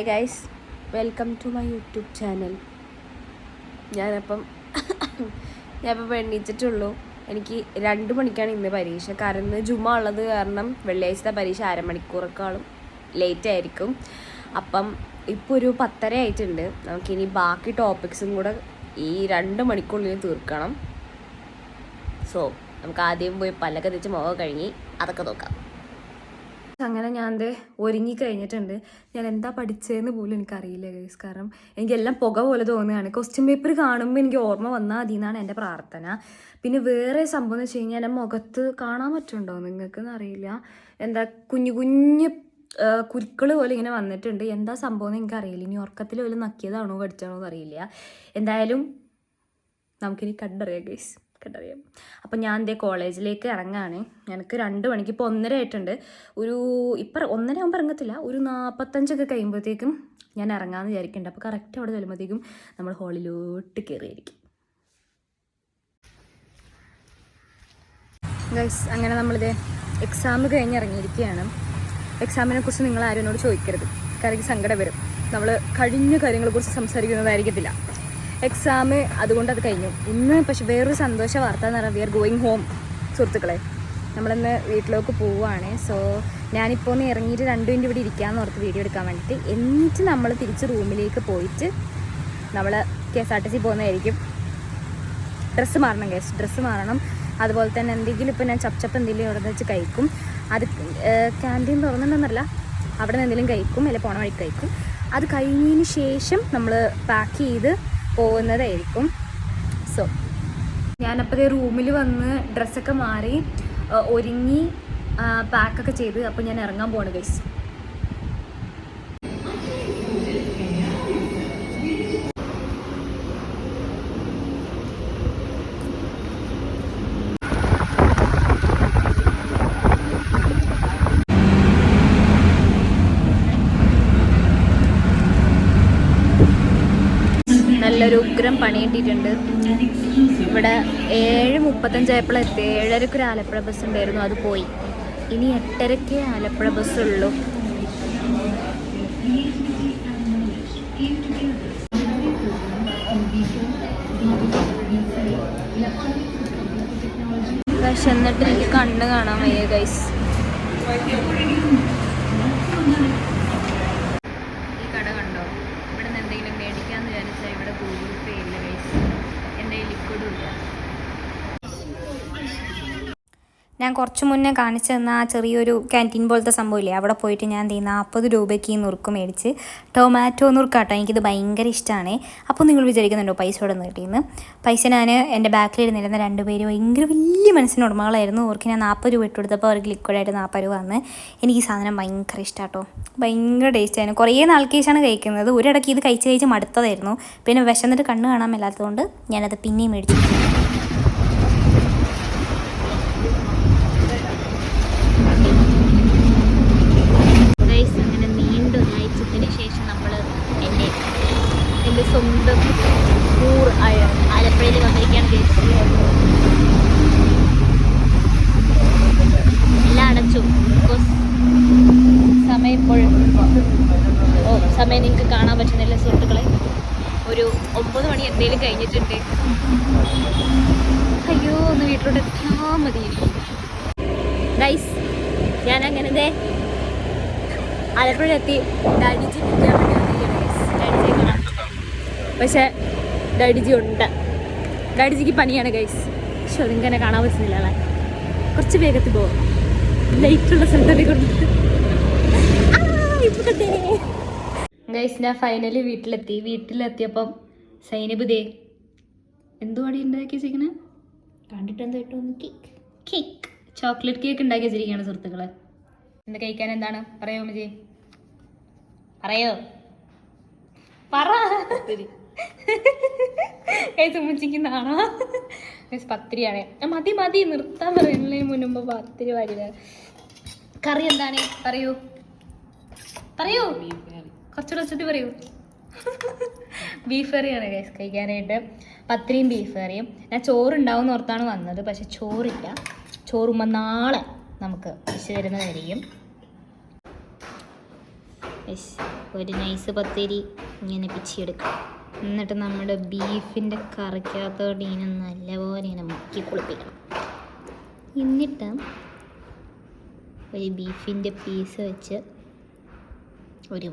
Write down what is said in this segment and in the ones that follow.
Hey guys, welcome to my YouTube channel. ഞാനിപ്പം എണീച്ചിട്ടുള്ളൂ. എനിക്ക് 2 മണിക്കാണ് ഇന്ന് പരീക്ഷ. കാരണം ഇന്ന് ജുമ ഉള്ളത് കാരണം വെള്ളിയാഴ്ചത്തെ പരീക്ഷ അരമണിക്കൂറേക്കാളും ലേറ്റ് ആയിരിക്കും. അപ്പം ഇപ്പോൾ ഒരു 10:30 ആയിട്ടുണ്ട്. നമുക്കിനി ബാക്കി ടോപ്പിക്സും കൂടെ ഈ 2 മണിക്കൂറിൽ തീർക്കണം. സോ നമുക്ക് ആദ്യം പോയി പല്ലൊക്കെ തേച്ച് മുഖം കഴുകി അതൊക്കെ നോക്കാം. അങ്ങനെ ഞാൻ ഒരുങ്ങി കഴിഞ്ഞിട്ടുണ്ട്. ഞാൻ എന്താ പഠിച്ചതെന്ന് പോലും എനിക്കറിയില്ല ഗൈസ്. കാരണം എനിക്കെല്ലാം പുക പോലെ തോന്നുകയാണ്. ക്വസ്റ്റ്യൻ പേപ്പർ കാണുമ്പോൾ എനിക്ക് ഓർമ്മ വന്നാൽ മതി എന്നാണ് എൻ്റെ പ്രാർത്ഥന. പിന്നെ വേറെ സംഭവം എന്ന് വെച്ച് കഴിഞ്ഞാൽ എൻ്റെ മുഖത്ത് കാണാൻ പറ്റുന്നുണ്ടോ നിങ്ങൾക്കെന്ന് അറിയില്ല. എന്താ കുഞ്ഞു കുഞ്ഞ് കുരുക്കൾ പോലെ ഇങ്ങനെ വന്നിട്ടുണ്ട്. എന്താ സംഭവം എന്ന് എനിക്കറിയില്ല. ഇനി ഉറക്കത്തിൽ വല്ല നക്കിയതാണോ കടിച്ചാണോ എന്നറിയില്ല. എന്തായാലും നമുക്കിനി കണ്ടറിയാം ഗൈസ്, കണ്ടറിയാം. അപ്പം ഞാൻ കോളേജിലേക്ക് ഇറങ്ങാണ്. എനിക്ക് 2 മണിക്ക് ഇപ്പോൾ 1:30 ആയിട്ടുണ്ട്. ഇപ്പം 1:30 ആകുമ്പോൾ ഇറങ്ങത്തില്ല, ഒരു 45 കഴിയുമ്പോഴത്തേക്കും ഞാൻ ഇറങ്ങാമെന്ന് വിചാരിക്കുന്നുണ്ട്. അപ്പോൾ കറക്റ്റ് അവിടെ ചെല്ലുമ്പോഴത്തേക്കും നമ്മൾ ഹോളിലോട്ട് കയറിയായിരിക്കും ഗൈസ്. അങ്ങനെ നമ്മളിത് എക്സാം കഴിഞ്ഞ് ഇറങ്ങിയിരിക്കുകയാണ്. എക്സാമിനെ കുറിച്ച് നിങ്ങൾ ആരും എന്നോട് ചോദിക്കരുത്, കാരണം എനിക്ക് സങ്കടം വരും. നമ്മൾ കഴിഞ്ഞ കാര്യങ്ങളെക്കുറിച്ച് സംസാരിക്കുന്നതായിരിക്കത്തില്ല. എക്സാം അതുകൊണ്ട് അത് കഴിഞ്ഞു. ഇന്ന് പക്ഷെ വേറൊരു സന്തോഷ വാർത്ത എന്ന് പറഞ്ഞാൽ വി ആർ ഗോയിങ് ഹോം സുഹൃത്തുക്കളെ. നമ്മളിന്ന് വീട്ടിലേക്ക് പോവുകയാണ്. സോ ഞാനിപ്പോൾ ഒന്ന് ഇറങ്ങിയിട്ട് 2 മിനിറ്റ് ഇവിടെ ഇരിക്കാമെന്ന് ഓർത്ത് വീഡിയോ എടുക്കാൻ വേണ്ടിയിട്ട്. എന്നിട്ട് നമ്മൾ തിരിച്ച് റൂമിലേക്ക് പോയിട്ട് നമ്മൾ KSRTC പോകുന്നതായിരിക്കും. ഡ്രസ്സ് മാറണം ഗൈസ്, ഡ്രസ്സ് മാറണം. അതുപോലെ തന്നെ എന്തെങ്കിലും ഇപ്പോൾ ഞാൻ ചപ്പ് എന്തെങ്കിലും അവിടെ വെച്ച് കഴിക്കും. അത് ക്യാൻറ്റീൻ തുറന്നിട്ടുണ്ടെന്നല്ല, അവിടെ നിന്ന് എന്തെങ്കിലും കഴിക്കും, അല്ലെങ്കിൽ പോണ വഴിക്ക് കഴിക്കും. അത് കഴിഞ്ഞതിന് ശേഷം നമ്മൾ പാക്ക് ചെയ്ത് പോകുന്നതായിരിക്കും. സോ ഞാനപ്പോൾ റൂമിൽ വന്ന് ഡ്രസ്സൊക്കെ മാറി ഒരുങ്ങി പാക്കൊക്കെ ചെയ്ത് അപ്പോൾ ഞാൻ ഇറങ്ങാൻ പോവാണ് ഗൈസ്. നല്ലൊരു ഉഗ്രം പണി കിട്ടിയിട്ടുണ്ട്. ഇവിടെ 7:35 ആയപ്പോൾ എത്തി. 7:30 ഒരു ആലപ്പുഴ ബസ് ഉണ്ടായിരുന്നു, അത് പോയി. ഇനി 8:30 ആലപ്പുഴ ബസ്സുള്ളൂ. പക്ഷെ എന്നിട്ട് എനിക്ക് കണ്ണ് കാണാൻ വയ്യ ഗൈസ്. ഞാൻ കുറച്ച് മുന്നേ കാണിച്ചു തന്ന ആ ചെറിയൊരു ക്യാൻറ്റീൻ പോലത്തെ സംഭവമില്ലേ, അവിടെ പോയിട്ട് ഞാൻ 40 രൂപയ്ക്ക് നുറുക്ക് മേടിച്ച്. ടൊമാറ്റോ നുറുക്കാട്ടോ, എനിക്കിത് ഭയങ്കര ഇഷ്ടമാണ്. അപ്പോൾ നിങ്ങൾ വിചാരിക്കുന്നുണ്ടോ പൈസ ഇവിടെ നിന്ന് കിട്ടിയെന്ന്? പൈസ ഞാൻ എൻ്റെ ബാക്കിലിരുന്നിരുന്ന 2 പേര് ഭയങ്കര വലിയ മനസ്സിന് ഉടമകളായിരുന്നു. അവർക്ക് ഞാൻ 40 രൂപ ഇട്ട് കൊടുത്തപ്പോൾ അവർക്ക് ലിക്വിഡായിട്ട് 40 രൂപ വന്ന്. എനിക്ക് ഈ സാധനം ഭയങ്കര ഇഷ്ടമാട്ടോ, ഭയങ്കര ടേസ്റ്റായിരുന്നു. കുറേ നാൾക്ക് ശേഷമാണ് കഴിക്കുന്നത്. ഒരിടയ്ക്ക് ഇത് കഴിച്ച് മടുത്തതായിരുന്നു. പിന്നെ വിശന്നിട്ട് കണ്ണ് കാണാൻ മേലാത്തതുകൊണ്ട് ഞാനത് പിന്നെയും മേടിച്ചു. ശേഷം നമ്മൾ എൻ്റെ സ്വന്തം ഊർ ആലപ്പുഴയിൽ വന്നിരിക്കുകയാണ്. എല്ലാം അടച്ചു. സമയം നിങ്ങൾക്ക് കാണാൻ പറ്റുന്നില്ല സുഹൃത്തുക്കളെ. ഒരു 9 മണി എന്തെങ്കിലും കഴിഞ്ഞിട്ടുണ്ട്. അയ്യോ, ഒന്ന് വീട്ടിലോട്ട് എത്താൻ മതി ഗൈസ്. ഞാനങ്ങനെ ആലപ്പുഴ എത്തി. ഡാഡിജി പിടിക്കാൻ വേണ്ടി കാണാം. പക്ഷേ ഡാഡിജി ഉണ്ട്. ഡാഡിജിക്ക് പനിയാണ് ഗൈസ്. പക്ഷെ അതിങ്ങനെ കാണാൻ പറ്റുന്നില്ല അല്ലേ. കുറച്ച് വേഗത്തിൽ പോകും, ലൈറ്റുള്ള സ്ഥലത്തേക്ക് കൊടുത്തിട്ട്. ഗൈസ് ഞാൻ ഫൈനലി വീട്ടിലെത്തിയപ്പം സൈനബ് എന്തുവാടി ഉണ്ടാക്കി വെച്ചിരിക്കണേ കണ്ടിട്ട് എന്തായിട്ടൊന്ന് കേക്ക് ചോക്ലേറ്റ് കേക്ക് ഉണ്ടാക്കി വെച്ചിരിക്കുകയാണ് സുഹൃത്തുക്കളെ. എന്താ കഴിക്കാൻ? എന്താണ് പറയോ മജി, പറയോ, പറ. ഉമ്മച്ചിക്കുന്നാണോ? പത്തിരിയാണ്. മതി നിർത്താൻ പറയുന്നതിന് മുൻപ് പത്തിരി വരിക. കറി എന്താണ് പറയൂ, കുറച്ചുകൂടെ വെച്ചിട്ട് പറയൂ. ബീഫ് കറിയാണ് ഗൈസ് കഴിക്കാനായിട്ട്. പത്തിരിയും ബീഫ് കറിയും. ഞാൻ ചോറുണ്ടാവും എന്ന് ഓർത്താണ് വന്നത്, പക്ഷെ ചോറില്ല. ചോറുമ്പോൾ നാളെ നമുക്ക് വിശ വരുന്നതായിരിക്കും. ഒരു നൈസ് പത്തിരി ഇങ്ങനെ പിച്ചിയെടുക്കാം. എന്നിട്ട് നമ്മുടെ ബീഫിൻ്റെ കറിക്കകത്തോട്ട് ഇങ്ങനെ നല്ലപോലെ ഇങ്ങനെ മുക്കി കുളിപ്പിക്കണം. എന്നിട്ട് ഒരു ബീഫിൻ്റെ പീസ് വെച്ച് ഒരു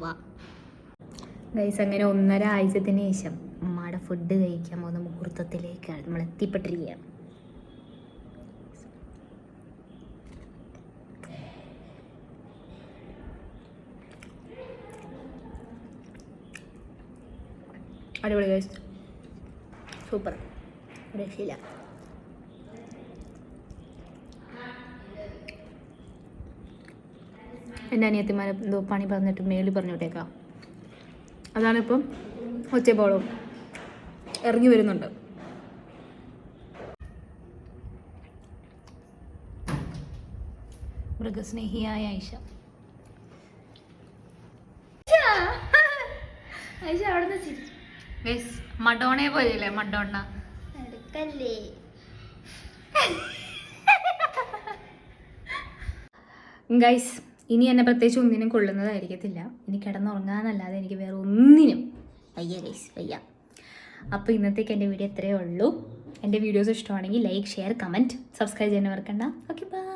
ഗൈസ് അങ്ങനെ 1.5 ആഴ്ചത്തിന് ശേഷം ഉമ്മയുടെ ഫുഡ് കഴിക്കാൻ പോകുന്ന മുഹൂർത്തത്തിലേക്കാണ് നമ്മൾ എത്തിപ്പെട്ടിരിക്കുകയാണ്. അടിപൊളി ഗൈസ്, സൂപ്പർ, രക്ഷയില്ല. എൻ്റെ അനിയത്തിമാരെ എന്തോ പണി പറഞ്ഞിട്ട് മേളിൽ പറഞ്ഞു വിട്ടേക്കാം. അതാണിപ്പം ഒച്ചപ്പോളും ഇറങ്ങി വരുന്നുണ്ട്. മൃഗസ്നേഹിയായ ഐഷ അവിടെ നിന്ന് മഡോണെ പോലെയല്ലേ മഡോണ ഗൈസ്. ഇനി എന്നെ പ്രത്യേകിച്ച് ഒന്നിനും കൊള്ളുന്നതായിരിക്കത്തില്ല. ഇനി കിടന്നുറങ്ങാനല്ലാതെ എനിക്ക് വേറെ ഒന്നിനും വയ്യ ഗൈസ്, വയ്യ. അപ്പോൾ ഇന്നത്തേക്ക് എൻ്റെ വീഡിയോ ഇത്രയേ ഉള്ളൂ. എൻ്റെ വീഡിയോസ് ഇഷ്ടമാണെങ്കിൽ ലൈക്ക്, ഷെയർ, കമൻറ്റ്, സബ്സ്ക്രൈബ് ചെയ്യാൻ മറക്കണ്ട. Okay, by.